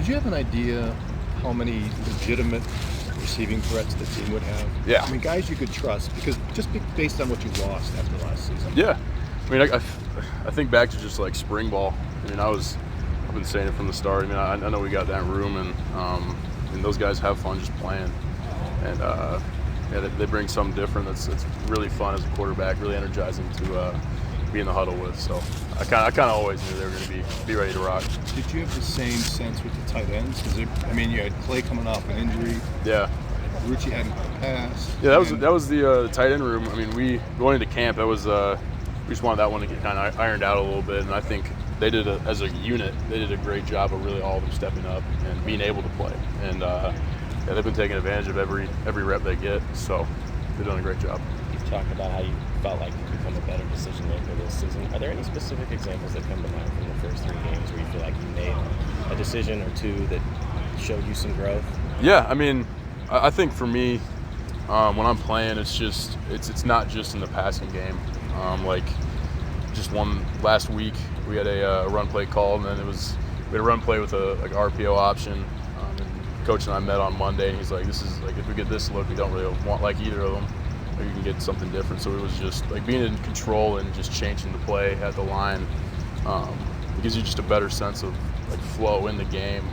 Did you have an idea how many legitimate receiving threats the team would have? Yeah. I mean, guys you could trust, because based on what you lost after last season. Yeah. I mean, I think back to just like spring ball. I mean, I've been saying it from the start. I mean, I know we got that room, and those guys have fun just playing. And yeah, they bring something different that's really fun as a quarterback, really energizing to be in the huddle with. So I kind of always knew they were going to be ready to rock. Did you have the same sense with the tight ends? Because I mean, you had Clay coming off an injury. Yeah. Rucci hadn't passed. Yeah, that was the tight end room. I mean, we going into camp, that was we just wanted that one to get kind of ironed out a little bit, and I think they did as a unit. They did a great job of really all of them stepping up and being able to play. And yeah, they've been taking advantage of every rep they get. So they've done a great job. You've talked about how you felt like you've become a better decision maker this season. Are there any specific examples that come to mind from the first 3 games where you feel like you made a decision or two that showed you some growth? Yeah, I mean, I think for me, when I'm playing, it's not just in the passing game. Like just one last week, we had a run play called, and then we had a run play with a RPO option. And Coach and I met on Monday, and he's like, "This is like, if we get this look, we don't really want like either of them. Like, you can get something different." So it was just like being in control and just changing the play at the line. It gives you just a better sense of like flow in the game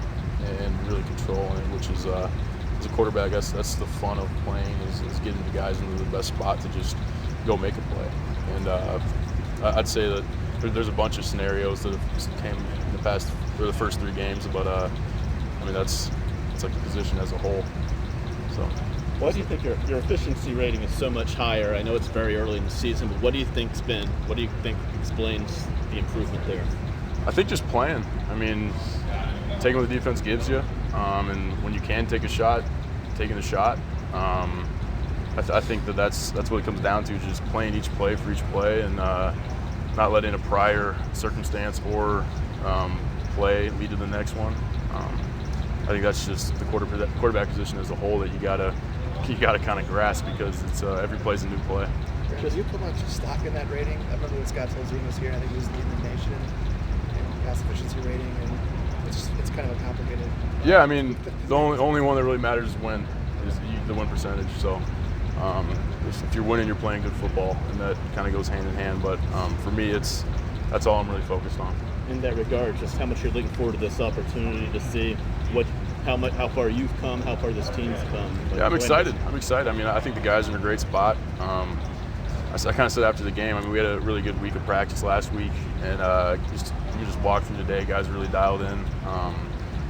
and really controlling it, which is as a quarterback, that's the fun of playing is getting the guys into the best spot to just go make a play. And I'd say that there's a bunch of scenarios that have came in the past for the first 3 games, but I mean it's like the position as a whole. So. Why do you think your efficiency rating is so much higher? I know it's very early in the season, but what do you think explains the improvement there? I think just playing. I mean, taking what the defense gives you, and when you can take a shot, taking the shot. I think that's what it comes down to, just playing each play for each play, and not letting a prior circumstance or play lead to the next one. I think that's just the quarterback position as a whole that you gotta kind of grasp, because it's every play's a new play. Did you put much stock in that rating? I remember when Scott Tolzien was here. I think he was leading the nation in pass efficiency rating, and it's kind of a complicated. Yeah, I mean, the only one that really matters is the win percentage. So if you're winning, you're playing good football, and that kind of goes hand in hand. But for me, that's all I'm really focused on. In that regard, just how much you're looking forward to this opportunity to see how far you've come, how far this team's come. Yeah, I'm excited. I mean, I think the guys are in a great spot. I kind of said after the game, I mean, we had a really good week of practice last week, and we just walked through today. Guys are really dialed in,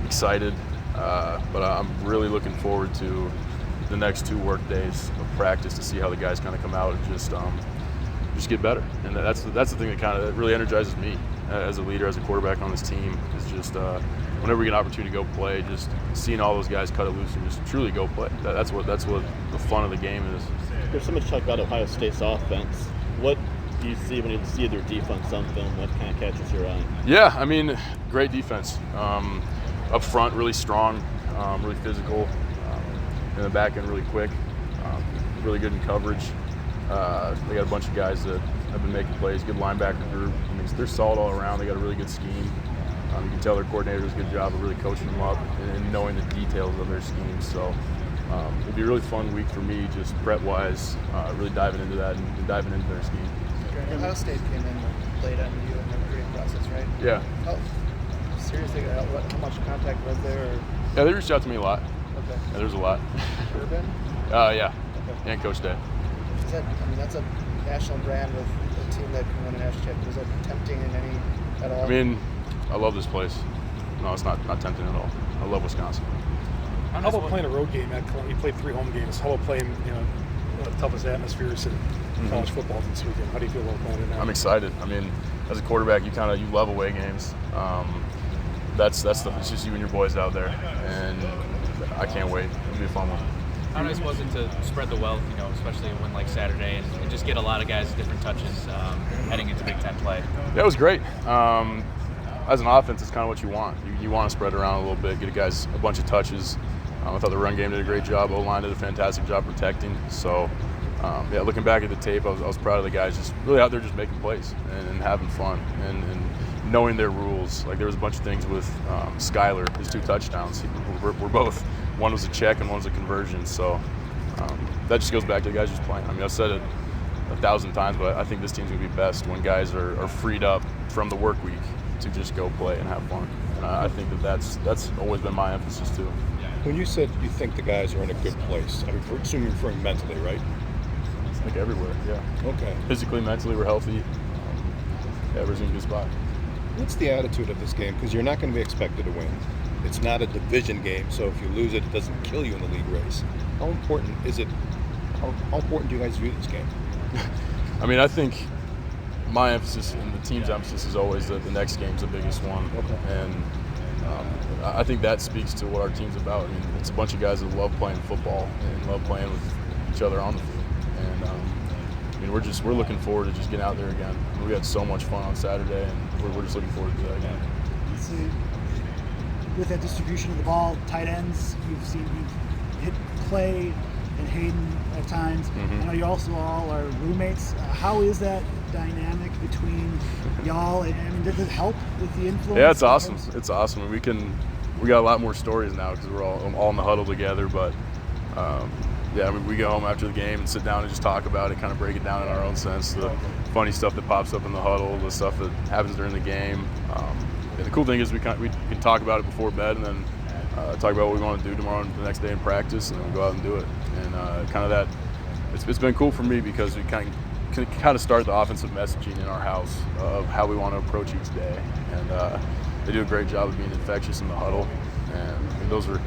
excited, but I'm really looking forward to the next 2 work days of practice to see how the guys kind of come out and just get better. And that's the thing that really energizes me as a leader, as a quarterback on this team, is just whenever we get an opportunity to go play, just seeing all those guys cut it loose and just truly go play. That's what the fun of the game is. There's so much talk about Ohio State's offense. What do you see when you see their defense on film? What kind of catches your eye? Yeah, I mean, great defense. Up front, really strong, really physical. In the back end, really quick, really good in coverage. They got a bunch of guys that have been making plays, good linebacker group. I mean, they're solid all around. They got a really good scheme. You can tell their coordinator does a good job of really coaching them up and knowing the details of their schemes. So it'll be a really fun week for me, just prep-wise, really diving into that and diving into their scheme. Ohio State came in late on you in the recruiting process, right? Yeah. Oh, seriously, how much contact was there? Or? Yeah, they reached out to me a lot. Okay. Yeah, there's a lot. Urban? Yeah. Okay. And Coach Day. That's a national brand with a team that can win a national championship. Was that tempting in any at all? I mean, I love this place. No, it's not tempting at all. I love Wisconsin. How about playing a road game at Columbia? You played 3 home games. How about playing, one of the toughest atmospheres in college football this weekend? How do you feel about playing it now? I'm excited. I mean, as a quarterback, you love away games. It's just you and your boys out there, and I can't wait. It'll be a fun one. How nice was it to spread the wealth, especially a win like Saturday, and just get a lot of guys different touches heading into Big Ten play? Yeah, it was great. As an offense, it's kind of what you want. You want to spread around a little bit, get guys a bunch of touches. I thought the run game did a great job. O-line did a fantastic job protecting. So, looking back at the tape, I was proud of the guys just really out there just making plays and having fun. And knowing their rules. Like there was a bunch of things with Skyler, his 2 touchdowns. We're both, one was a check and one was a conversion. So that just goes back to the guys just playing. I mean, I've said it 1,000 times, but I think this team's gonna be best when guys are freed up from the work week to just go play and have fun. And I think that's always been my emphasis too. When you said you think the guys are in a good place, I mean, I assume you're referring mentally, right? Like everywhere, yeah. Okay. Physically, mentally, we're healthy. Yeah, everyone's in a good spot. What's the attitude of this game? Because you're not going to be expected to win. It's not a division game, so if you lose it, it doesn't kill you in the league race. How important is it? How important do you guys view this game? I mean, I think my emphasis and the team's emphasis is always that the next game's the biggest one. Okay. And I think that speaks to what our team's about. I mean, it's a bunch of guys that love playing football and love playing with each other on the field. And I mean, we're looking forward to just getting out there again. We had so much fun on Saturday, and we're just looking forward to that again. So, with that distribution of the ball, tight ends, you've hit Clay and Hayden at times. Mm-hmm. I know you also all are roommates. How is that dynamic between y'all? I mean, does it help with the influence? Yeah, it's awesome. It's awesome. We got a lot more stories now because we're all in the huddle together. But yeah, I mean, we go home after the game and sit down and just talk about it, kind of break it down in our own sense. The funny stuff that pops up in the huddle, the stuff that happens during the game. And the cool thing is we can talk about it before bed and then talk about what we want to do tomorrow and the next day in practice, and then we go out and do it. And kind of that, it's been cool for me because we kind of start the offensive messaging in our house of how we want to approach each day. And they do a great job of being infectious in the huddle. And I mean, those are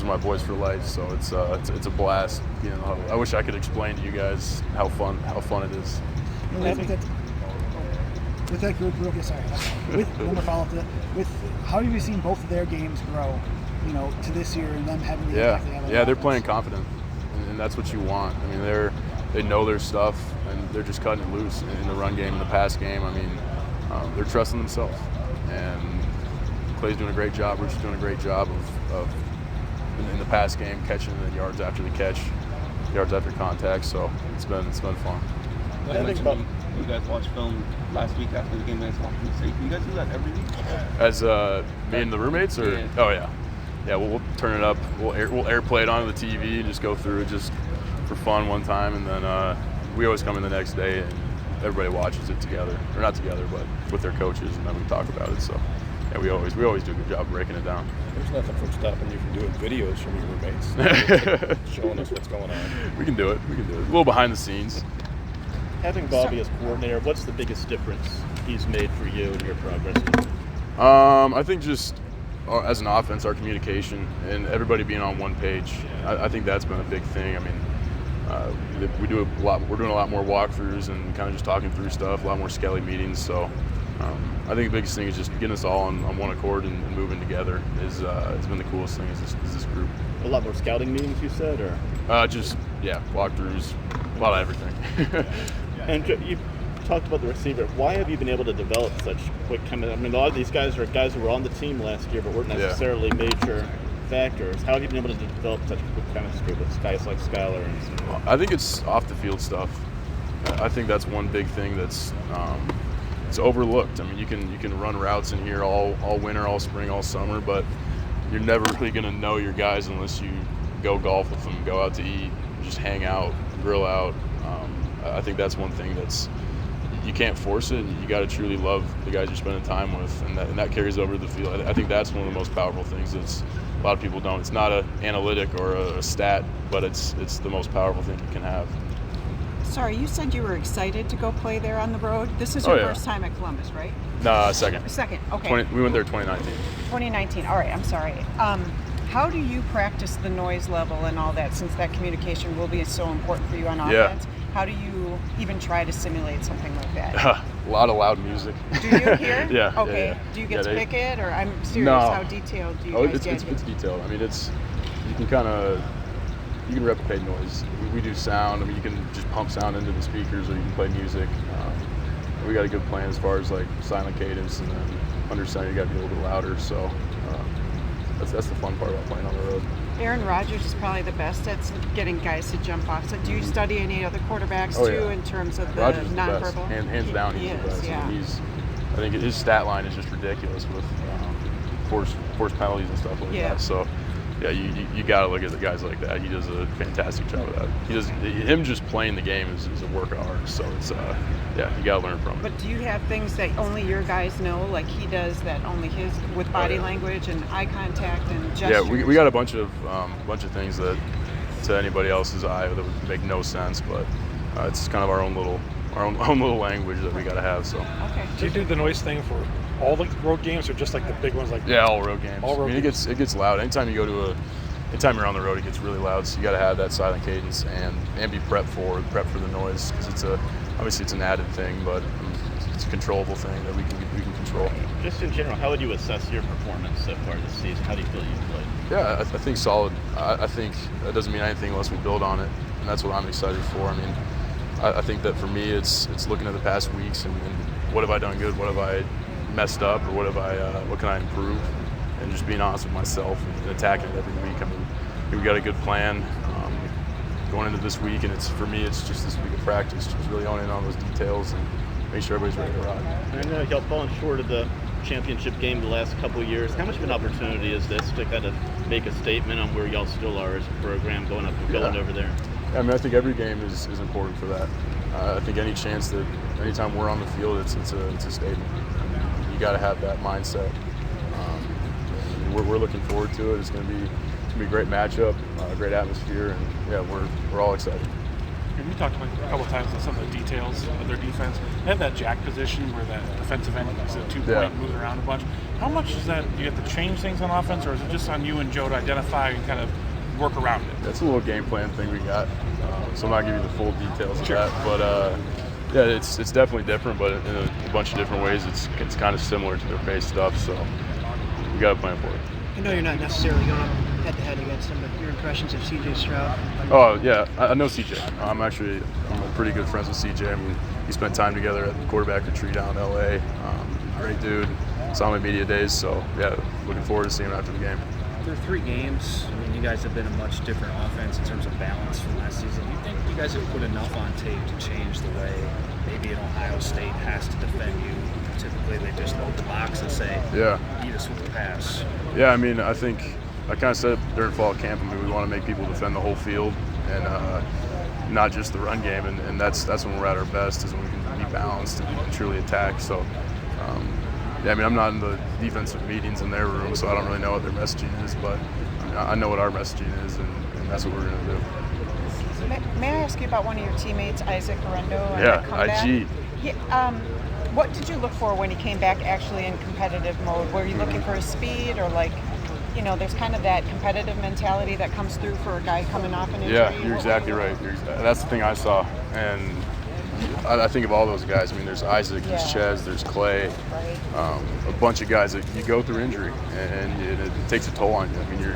my boys for life. So it's a blast being in the huddle. I wish I could explain to you guys how fun it is. With that group, with one more follow-up to that, with how have you seen both of their games grow, to this year and them having the impact they have on the they're offense? playing confident, and that's what you want. I mean, they know their stuff, and they're just cutting it loose in the run game, in the pass game. I mean, they're trusting themselves, and Clay's doing a great job. Bruce is doing a great job of in the pass game, catching the yards after the catch, yards after contact. So it's been fun. I think about you guys watched film last week after the game against Washington State. Do you guys do that every week? As me and the roommates, or Yeah. Oh yeah, we'll turn it up. We'll airplay it onto the TV and just go through it just for fun one time, and then we always come in the next day and everybody watches it together, or not together, but with their coaches, and then we talk about it. So yeah, we always do a good job breaking it down. There's nothing from stopping you from doing videos from your roommates, showing us what's going on. We can do it. A little behind the scenes. Having Bobby as coordinator, what's the biggest difference he's made for you in your progress? I think just as an offense, our communication and everybody being on one page. I think that's been a big thing. I mean, we're doing a lot more walkthroughs and kind of just talking through stuff, a lot more skelly meetings. So I think the biggest thing is just getting us all on one accord and moving together has been the coolest thing is this group. A lot more scouting meetings, you said, or? Walkthroughs, a lot of everything. And you talked about the receiver. Why have you been able to develop such quick chemistry? I mean, a lot of these guys are guys who were on the team last year but weren't necessarily major factors. How have you been able to develop such quick chemistry with guys like Skyler? I think it's off the field stuff. I think that's one big thing that's it's overlooked. I mean, you can run routes in here all winter, all spring, all summer, but you're never really going to know your guys unless you go golf with them, go out to eat, just hang out, grill out. I think that's one thing that's you can't force it. You got to truly love the guys you're spending time with, and that carries over to the field. I think that's one of the most powerful things. That's a lot of people don't. It's not an analytic or a stat, but it's the most powerful thing you can have. Sorry, you said you were excited to go play there on the road. This is your first time at Columbus, right? No, second. Second, okay. We went there 2019. 2019. All right, I'm sorry. How do you practice the noise level and all that, since that communication will be so important for you on offense? How do you even try to simulate something like that? A lot of loud music. Do you hear? Yeah. Okay. Yeah. Do you get to pick it, or I'm serious? No. How detailed do you guys get? It's detailed. I mean, you can replicate noise. We do sound. I mean, you can just pump sound into the speakers, or you can play music. We got a good plan as far as like silent cadence, and then under center you got to be a little bit louder. So that's the fun part about playing on the road. Aaron Rodgers is probably the best at getting guys to jump off. So do you study any other quarterbacks too in terms of the Rodgers nonverbal? Hands down, he's the best. Yeah. I mean, I think his stat line is just ridiculous with forced penalties and stuff like that. So, yeah, you got to look at the guys like that. He does a fantastic job of that. Him just playing the game is a work of art. So it's you got to learn from it. But do you have things that only your guys know, like he does, that only his with body language and eye contact and gestures? Yeah, we got a bunch of things that to anybody else's eye that would make no sense, but it's kind of our own little language that we got to have. So. Okay. Do you do the noise thing for all the road games, or just like the big ones? Like all road games. All road games. It gets loud. Anytime you're on the road, it gets really loud. So you got to have that silent cadence and be prepped for the noise, because obviously it's an added thing, but it's a controllable thing that we can control. Just in general, how would you assess your performance so far this season? How do you feel you played? Yeah, I think solid. I think that doesn't mean anything unless we build on it, and that's what I'm excited for. I mean, I think that for me, it's looking at the past weeks and what have I done good, what have I messed up, or what can I improve, and just being honest with myself and attacking it every week. I mean, we got a good plan going into this week, and for me, it's just this week of practice, just really honing in on those details and make sure everybody's ready to ride. I know y'all fallen short of the championship game the last couple of years. How much of an opportunity is this to kind of make a statement on where y'all still are as a program going over there? I mean, I think every game is important for that. I think anytime we're on the field, it's a statement. You got to have that mindset. We're looking forward to it. It's going to be a great matchup, a great atmosphere, and yeah, we're all excited. And we talked about a couple of times on some of the details of their defense. They have that jack position where that defensive end is a 2-point, moving around a bunch. How much is that? Do you have to change things on offense, or is it just on you and Joe to identify and kind of work around it? That's a little game plan thing we got. So I'm not giving you the full details of that, but yeah, it's definitely different, but in a bunch of different ways. It's kind of similar to their base stuff, so we got a plan for it. I know you're not necessarily going up head-to-head against him, but your impressions of CJ Stroud? Oh, yeah, I know CJ. I'm pretty good friends with CJ. I mean, we spent time together at the quarterback retreat down in LA. Great dude. Saw him at media days, so yeah, looking forward to seeing him after the game. Through 3 games, I mean, you guys have been a much different offense in terms of balance from last season. Do you think you guys have put enough on tape to change the way maybe an Ohio State has to defend you? Typically, they just load the box and say, beat us with the pass. Yeah, I mean, I think I kind of said during fall camp, I mean, we want to make people defend the whole field and not just the run game, and that's when we're at our best, is when we can be balanced and truly attack. So, yeah, I mean, I'm not in the defensive meetings in their room, so I don't really know what their messaging is, but I know what our messaging is, and that's what we're going to do. May I ask you about one of your teammates, Isaac Arendo? Yeah, IG. What did you look for when he came back actually in competitive mode? Were you looking for his speed, or there's kind of that competitive mentality that comes through for a guy coming off an injury? Yeah, you're exactly right. That's the thing I saw, and I think of all those guys. I mean, there's Isaac, there's Ches, there's Clay, a bunch of guys that you go through injury, and it takes a toll on you. I mean, you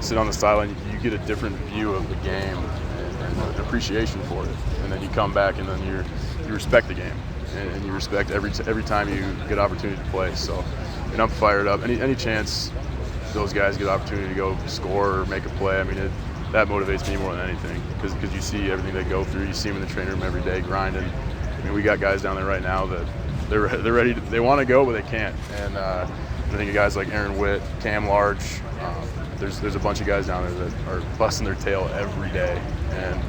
sit on the sideline, you get a different view of the game and an appreciation for it, and then you come back and then you respect the game, and you respect every time you get opportunity to play. So, and I'm fired up. Any chance those guys get opportunity to go score or make a play, I mean, that motivates me more than anything, because you see everything they go through. You see them in the training room every day grinding. I mean, we got guys down there right now that they're ready. They want to go, but they can't. And I think of guys like Aaron Witt, Cam Large. There's a bunch of guys down there that are busting their tail every day, and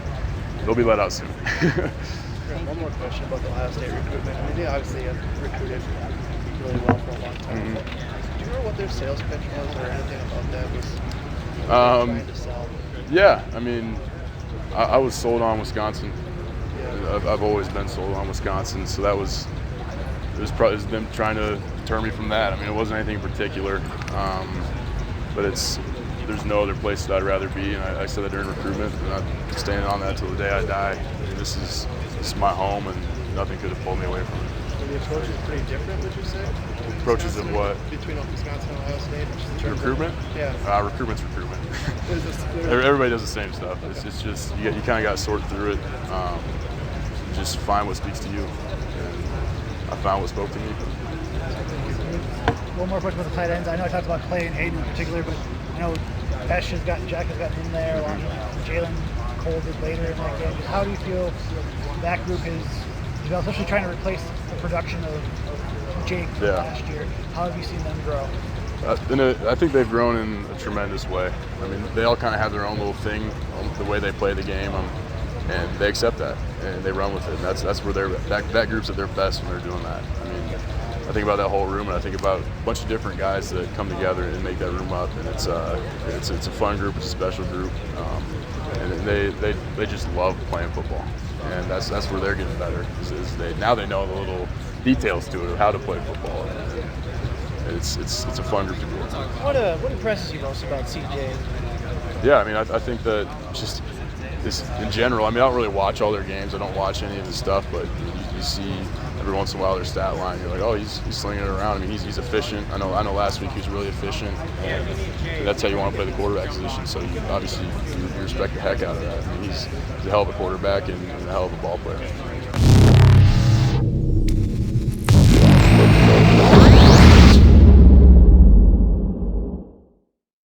they'll be let out soon. One more question about the Ohio State recruitment. I mean, they obviously have recruited really well for a long time. Do you remember what their sales pitch was, or anything about that was trying to sell? Yeah, I mean, I was sold on Wisconsin. I've always been sold on Wisconsin, so it was them trying to turn me from that. I mean, it wasn't anything in particular, but there's no other place that I'd rather be, and I said that during recruitment, and I'm standing on that till the day I die. I mean, this is my home, and nothing could have pulled me away from it. So the approach is pretty different, would you say? Approaches of what? Between Wisconsin and Ohio State? Recruitment? Yeah. Recruitment's recruitment. Everybody does the same stuff. It's just you kind of got to sort through it. Just find what speaks to you. And I found what spoke to me. One more question about the tight ends. I know I talked about Clay and Hayden in particular, but I know Jack has gotten in there along with Jalen Cole did later in that game. How do you feel that group is, especially trying to replace the production of Jake from last year. How have you seen them grow? I think they've grown in a tremendous way. I mean, they all kind of have their own little thing, the way they play the game, and they accept that and they run with it. And that's where that group's at their best when they're doing that. I mean, I think about that whole room, and I think about a bunch of different guys that come together and make that room up. And it's a fun group, it's a special group, and they just love playing football. And that's where they're getting better. Now they know the little details to it of how to play football. And it's a fun group to be with. What impresses you most about CJ? Yeah, I mean, I think that just this in general. I mean, I don't really watch all their games. I don't watch any of his stuff, but you see every once in a while their stat line. You're like, oh, he's slinging it around. I mean, he's efficient. I know last week he was really efficient, and that's how you want to play the quarterback position. So you respect the heck out of that. I mean, he's a hell of a quarterback and a hell of a ball player.